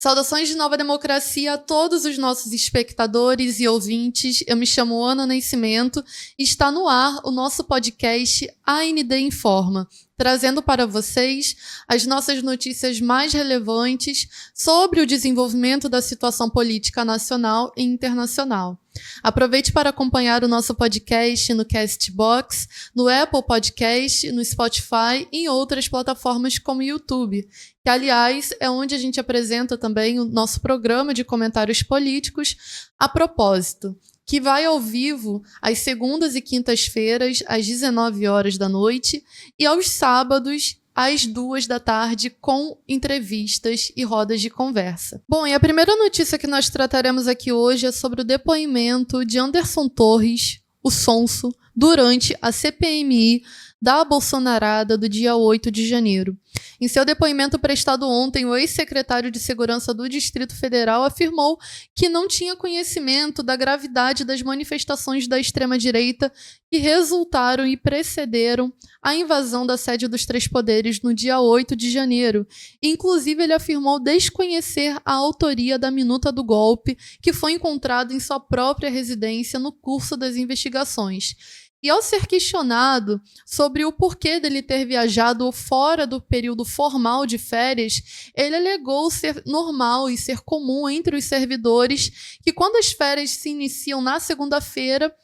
Saudações de Nova Democracia a todos os nossos espectadores e ouvintes. Eu me chamo Ana Nascimento e está no ar o nosso podcast AND Informa, trazendo para vocês as nossas notícias mais relevantes sobre o desenvolvimento da situação política nacional e internacional. Aproveite para acompanhar o nosso podcast no Castbox, no Apple Podcast, no Spotify e em outras plataformas como o YouTube, que, aliás, é onde a gente apresenta também o nosso programa de comentários políticos A Propósito, que vai ao vivo às segundas e quintas-feiras, às 19 horas da noite, e aos sábados, às 2 da tarde, com entrevistas e rodas de conversa. Bom, e a primeira notícia que nós trataremos aqui hoje é sobre o depoimento de Anderson Torres, o Sonso, durante a CPMI da Bolsonarada do dia 8 de janeiro. Em seu depoimento prestado ontem, o ex-secretário de Segurança do Distrito Federal afirmou que não tinha conhecimento da gravidade das manifestações da extrema-direita que resultaram e precederam a invasão da sede dos Três Poderes no dia 8 de janeiro. Inclusive, ele afirmou desconhecer a autoria da minuta do golpe, que foi encontrada em sua própria residência no curso das investigações. E ao ser questionado sobre o porquê dele ter viajado fora do período formal de férias, ele alegou ser normal e ser comum entre os servidores que, quando as férias se iniciam na segunda-feira,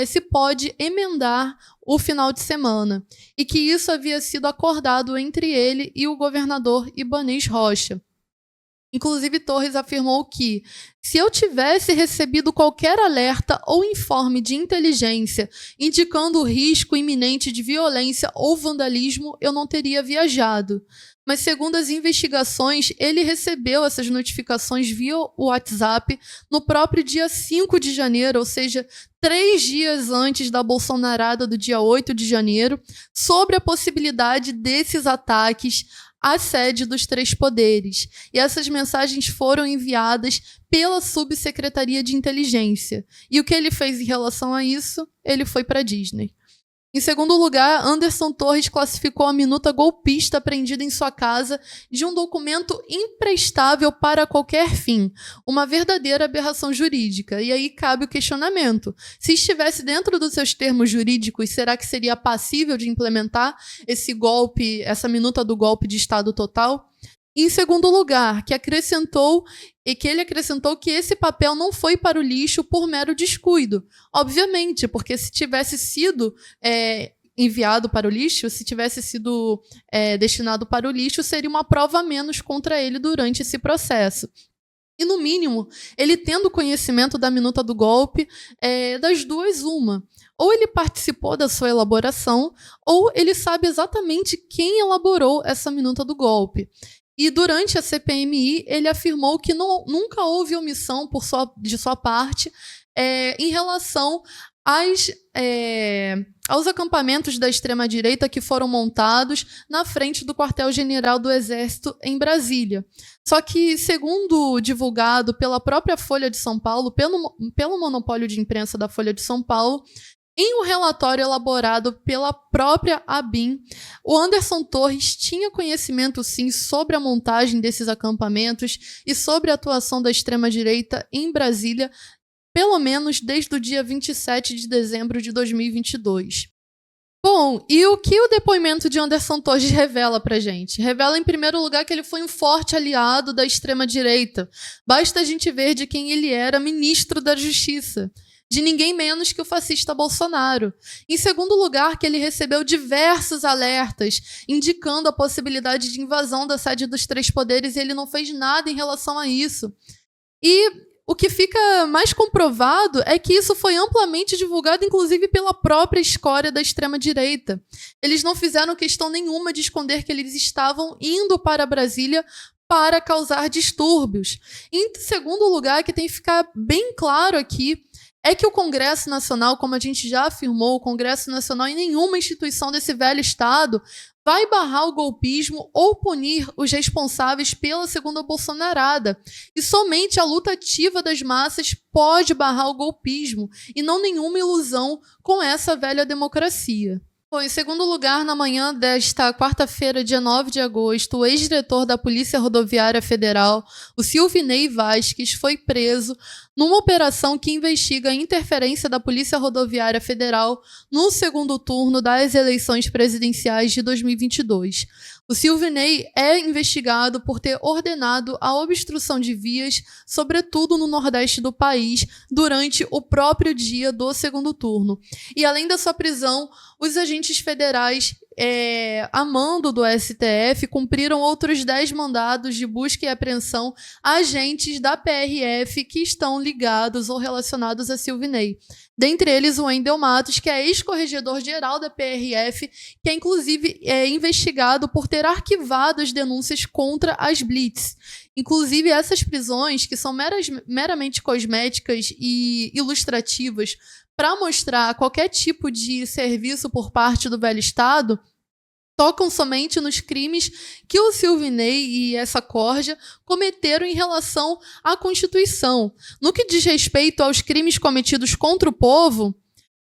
se pode emendar o final de semana, e que isso havia sido acordado entre ele e o governador Ibanez Rocha. Inclusive, Torres afirmou que, se eu tivesse recebido qualquer alerta ou informe de inteligência indicando o risco iminente de violência ou vandalismo, eu não teria viajado. Mas, segundo as investigações, ele recebeu essas notificações via WhatsApp no próprio dia 5 de janeiro, ou seja, 3 dias antes da Bolsonarada do dia 8 de janeiro, sobre a possibilidade desses ataques à sede dos Três Poderes. E essas mensagens foram enviadas pela Subsecretaria de Inteligência. E o que ele fez em relação a isso? Ele foi para a Disney. Em segundo lugar, Anderson Torres classificou a minuta golpista apreendida em sua casa de um documento imprestável para qualquer fim, uma verdadeira aberração jurídica. E aí cabe o questionamento. Se estivesse dentro dos seus termos jurídicos, será que seria passível de implementar esse golpe, essa minuta do golpe de Estado total? Em segundo lugar, que ele acrescentou que esse papel não foi para o lixo por mero descuido. Obviamente, porque se tivesse sido enviado para o lixo, se tivesse sido destinado para o lixo, seria uma prova a menos contra ele durante esse processo. E, no mínimo, ele tendo conhecimento da minuta do golpe, das duas, uma. Ou ele participou da sua elaboração, ou ele sabe exatamente quem elaborou essa minuta do golpe. E durante a CPMI, ele afirmou que nunca houve omissão de sua parte em relação aos acampamentos da extrema-direita que foram montados na frente do quartel-general do Exército em Brasília. Só que, segundo divulgado pela própria Folha de São Paulo, pelo monopólio de imprensa da Folha de São Paulo, em um relatório elaborado pela própria ABIN, o Anderson Torres tinha conhecimento, sim, sobre a montagem desses acampamentos e sobre a atuação da extrema-direita em Brasília, pelo menos desde o dia 27 de dezembro de 2022. Bom, e o que o depoimento de Anderson Torres revela pra gente? Revela, em primeiro lugar, que ele foi um forte aliado da extrema-direita. Basta a gente ver de quem ele era ministro da Justiça. De ninguém menos que o fascista Bolsonaro. Em segundo lugar, que ele recebeu diversos alertas indicando a possibilidade de invasão da sede dos Três Poderes e ele não fez nada em relação a isso. E o que fica mais comprovado é que isso foi amplamente divulgado, inclusive pela própria escória da extrema-direita. Eles não fizeram questão nenhuma de esconder que eles estavam indo para Brasília para causar distúrbios. Em segundo lugar, que tem que ficar bem claro aqui, é que o Congresso Nacional, como a gente já afirmou, o Congresso Nacional em nenhuma instituição desse velho Estado vai barrar o golpismo ou punir os responsáveis pela segunda Bolsonarada. E somente a luta ativa das massas pode barrar o golpismo, e não nenhuma ilusão com essa velha democracia. Bom, em segundo lugar, na manhã desta quarta-feira, dia 9 de agosto, o ex-diretor da Polícia Rodoviária Federal, o Silvinei Vasquez, foi preso numa operação que investiga a interferência da Polícia Rodoviária Federal no segundo turno das eleições presidenciais de 2022. O Silvinei é investigado por ter ordenado a obstrução de vias, sobretudo no nordeste do país, durante o próprio dia do segundo turno. E além da sua prisão, os agentes federais, a mando do STF, cumpriram outros 10 mandados de busca e apreensão a agentes da PRF que estão ligados ou relacionados a Silvinei. Dentre eles, o Wendel Matos, que é ex-corregedor-geral da PRF, que é inclusive investigado por ter arquivado as denúncias contra as Blitz. Inclusive, essas prisões, que são meramente cosméticas e ilustrativas, para mostrar qualquer tipo de serviço por parte do velho Estado, tocam somente nos crimes que o Silvinei e essa corja cometeram em relação à Constituição. No que diz respeito aos crimes cometidos contra o povo,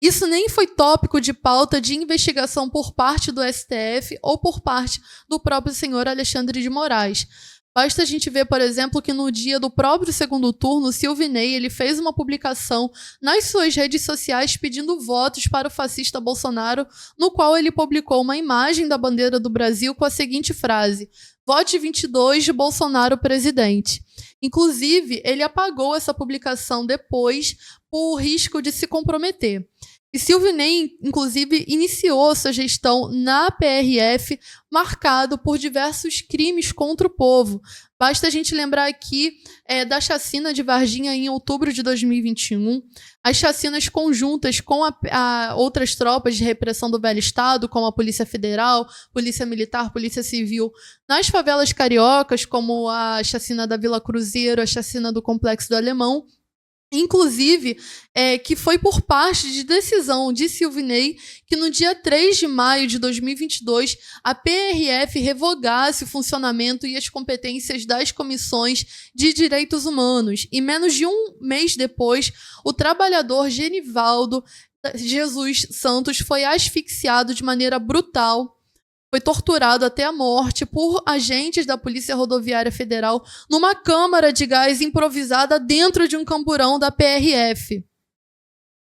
isso nem foi tópico de pauta de investigação por parte do STF ou por parte do próprio senhor Alexandre de Moraes. Basta a gente ver, por exemplo, que no dia do próprio segundo turno, o Silvinei ele fez uma publicação nas suas redes sociais pedindo votos para o fascista Bolsonaro, no qual ele publicou uma imagem da bandeira do Brasil com a seguinte frase: "Vote 22 de Bolsonaro presidente". Inclusive, ele apagou essa publicação depois por risco de se comprometer. E Silvinei, inclusive, iniciou sua gestão na PRF marcado por diversos crimes contra o povo. Basta a gente lembrar aqui da chacina de Varginha em outubro de 2021, as chacinas conjuntas com outras tropas de repressão do velho Estado, como a Polícia Federal, Polícia Militar, Polícia Civil, nas favelas cariocas, como a chacina da Vila Cruzeiro, a chacina do Complexo do Alemão. Inclusive, que foi por parte de decisão de Silvinei que no dia 3 de maio de 2022 a PRF revogasse o funcionamento e as competências das comissões de direitos humanos. E menos de um mês depois, o trabalhador Genivaldo Jesus Santos foi asfixiado de maneira brutal, foi torturado até a morte por agentes da Polícia Rodoviária Federal numa câmara de gás improvisada dentro de um camburão da PRF.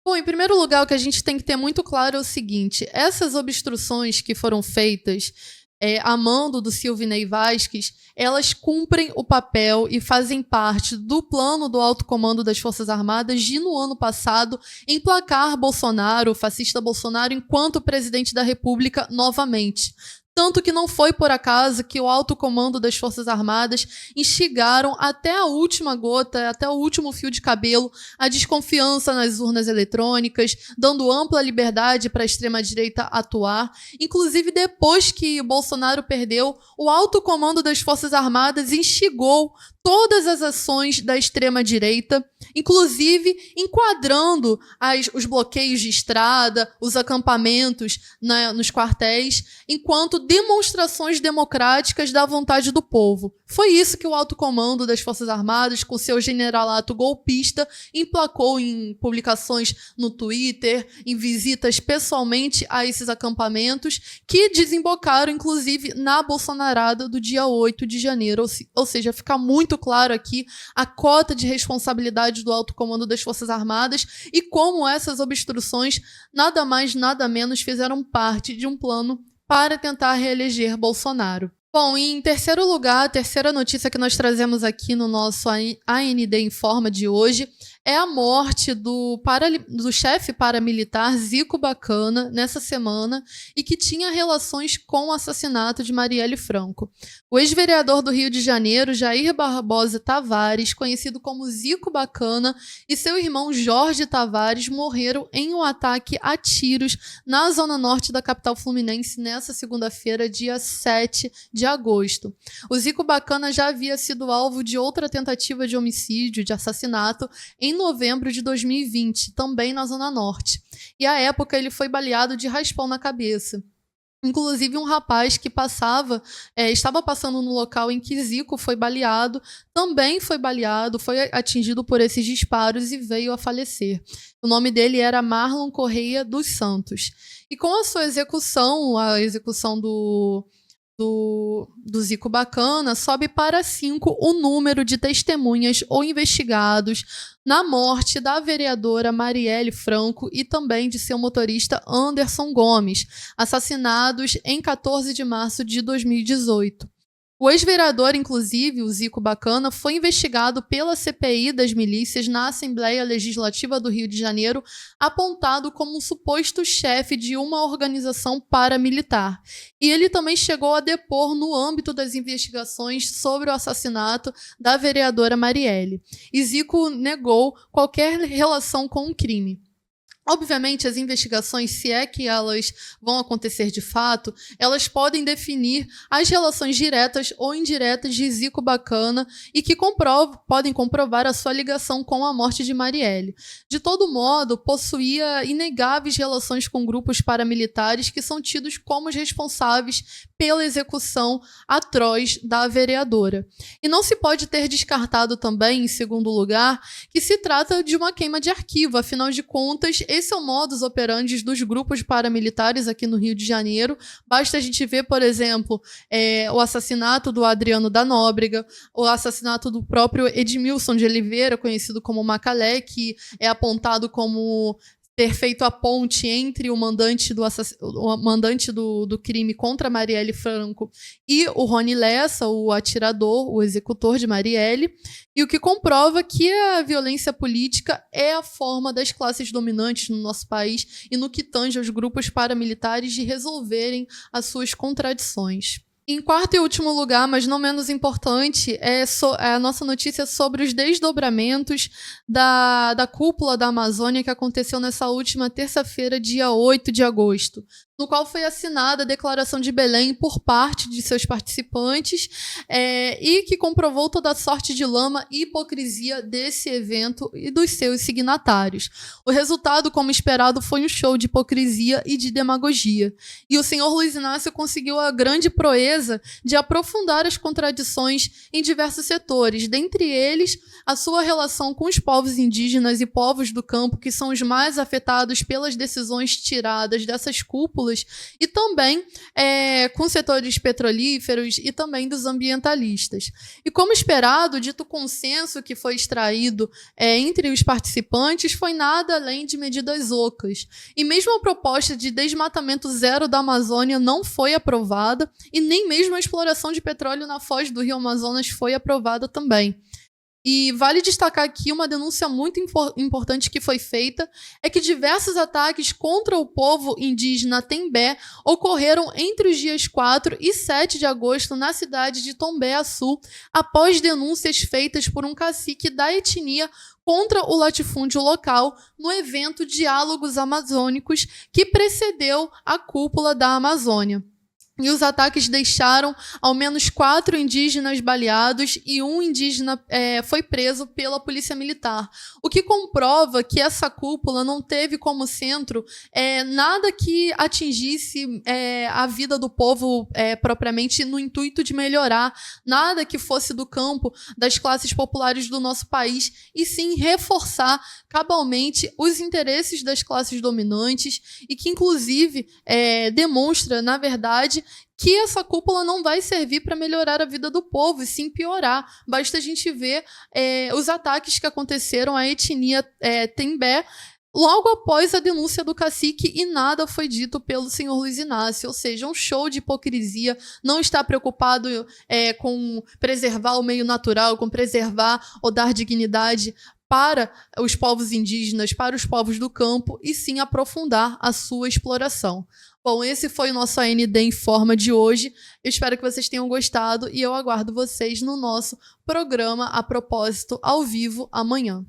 Bom, em primeiro lugar, o que a gente tem que ter muito claro é o seguinte: essas obstruções que foram feitas a mando do Silvinei Vasquez, elas cumprem o papel e fazem parte do plano do alto comando das Forças Armadas de, no ano passado, emplacar Bolsonaro, o fascista Bolsonaro, enquanto presidente da República novamente. Tanto que não foi por acaso que o alto comando das Forças Armadas instigaram até a última gota, até o último fio de cabelo, a desconfiança nas urnas eletrônicas, dando ampla liberdade para a extrema-direita atuar. Inclusive, depois que Bolsonaro perdeu, o alto comando das Forças Armadas instigou todas as ações da extrema-direita, inclusive enquadrando os bloqueios de estrada, os acampamentos nos quartéis, enquanto demonstrações democráticas da vontade do povo. Foi isso que o alto comando das Forças Armadas, com seu generalato golpista, emplacou em publicações no Twitter, em visitas pessoalmente a esses acampamentos, que desembocaram, inclusive, na bolsonarada do dia 8 de janeiro. Ou seja, fica muito claro aqui a cota de responsabilidade do alto comando das Forças Armadas e como essas obstruções, nada mais, nada menos, fizeram parte de um plano para tentar reeleger Bolsonaro. Bom, e em terceiro lugar, a terceira notícia que nós trazemos aqui no nosso AND Informa de hoje é a morte do chefe paramilitar Zico Bacana nessa semana e que tinha relações com o assassinato de Marielle Franco. O ex-vereador do Rio de Janeiro, Jair Barbosa Tavares, conhecido como Zico Bacana, e seu irmão Jorge Tavares morreram em um ataque a tiros na zona norte da capital fluminense nessa segunda-feira, dia 7 de agosto. O Zico Bacana já havia sido alvo de outra tentativa de homicídio, de assassinato, em novembro de 2020, também na Zona Norte. E à época ele foi baleado de raspão na cabeça. Inclusive, um rapaz que estava passando no local em que Zico foi baleado, também foi baleado, foi atingido por esses disparos e veio a falecer. O nome dele era Marlon Correia dos Santos. E com a sua execução, a execução do Zico Bacana, sobe para 5 o número de testemunhas ou investigados na morte da vereadora Marielle Franco e também de seu motorista Anderson Gomes, assassinados em 14 de março de 2018. O ex-vereador, inclusive, o Zico Bacana, foi investigado pela CPI das milícias na Assembleia Legislativa do Rio de Janeiro, apontado como um suposto chefe de uma organização paramilitar. E ele também chegou a depor no âmbito das investigações sobre o assassinato da vereadora Marielle. E Zico negou qualquer relação com o crime. Obviamente, as investigações, se é que elas vão acontecer de fato, elas podem definir as relações diretas ou indiretas de Zico Bacana e que podem comprovar a sua ligação com a morte de Marielle. De todo modo, possuía inegáveis relações com grupos paramilitares que são tidos como os responsáveis pela execução atroz da vereadora. E não se pode ter descartado também, em segundo lugar, que se trata de uma queima de arquivo, afinal de contas, esse é o modus operandi dos grupos paramilitares aqui no Rio de Janeiro. Basta a gente ver, por exemplo, o assassinato do Adriano da Nóbrega, o assassinato do próprio Edmilson de Oliveira, conhecido como Macalé, que é apontado como ter feito a ponte entre o mandante do crime contra Marielle Franco e o Rony Lessa, o atirador, o executor de Marielle, e o que comprova que a violência política é a forma das classes dominantes no nosso país e no que tange aos grupos paramilitares de resolverem as suas contradições. Em quarto e último lugar, mas não menos importante, é a nossa notícia sobre os desdobramentos da cúpula da Amazônia que aconteceu nessa última terça-feira, dia 8 de agosto, no qual foi assinada a Declaração de Belém por parte de seus participantes e que comprovou toda a sorte de lama e hipocrisia desse evento e dos seus signatários. O resultado, como esperado, foi um show de hipocrisia e de demagogia. E o senhor Luiz Inácio conseguiu a grande proeza de aprofundar as contradições em diversos setores, dentre eles a sua relação com os povos indígenas e povos do campo, que são os mais afetados pelas decisões tiradas dessas cúpulas, e também com setores petrolíferos e também dos ambientalistas. E como esperado, o dito consenso que foi extraído entre os participantes foi nada além de medidas ocas. E mesmo a proposta de desmatamento zero da Amazônia não foi aprovada e nem mesmo a exploração de petróleo na foz do Rio Amazonas foi aprovada também. E vale destacar aqui uma denúncia muito importante que foi feita, é que diversos ataques contra o povo indígena Tembé ocorreram entre os dias 4 e 7 de agosto na cidade de Tombé-Açu, após denúncias feitas por um cacique da etnia contra o latifúndio local no evento Diálogos Amazônicos que precedeu a cúpula da Amazônia. E os ataques deixaram ao menos 4 indígenas baleados e um indígena foi preso pela polícia militar. O que comprova que essa cúpula não teve como centro nada que atingisse a vida do povo propriamente no intuito de melhorar, nada que fosse do campo das classes populares do nosso país, e sim reforçar cabalmente os interesses das classes dominantes e que, inclusive, demonstra, na verdade, que essa cúpula não vai servir para melhorar a vida do povo, e sim piorar. Basta a gente ver os ataques que aconteceram à etnia Tembé logo após a denúncia do cacique, e nada foi dito pelo senhor Luiz Inácio, ou seja, um show de hipocrisia, não está preocupado com preservar o meio natural, com preservar ou dar dignidade para os povos indígenas, para os povos do campo, e sim aprofundar a sua exploração. Bom, esse foi o nosso AND em Forma de hoje. Eu espero que vocês tenham gostado e eu aguardo vocês no nosso programa A Propósito, ao vivo, amanhã.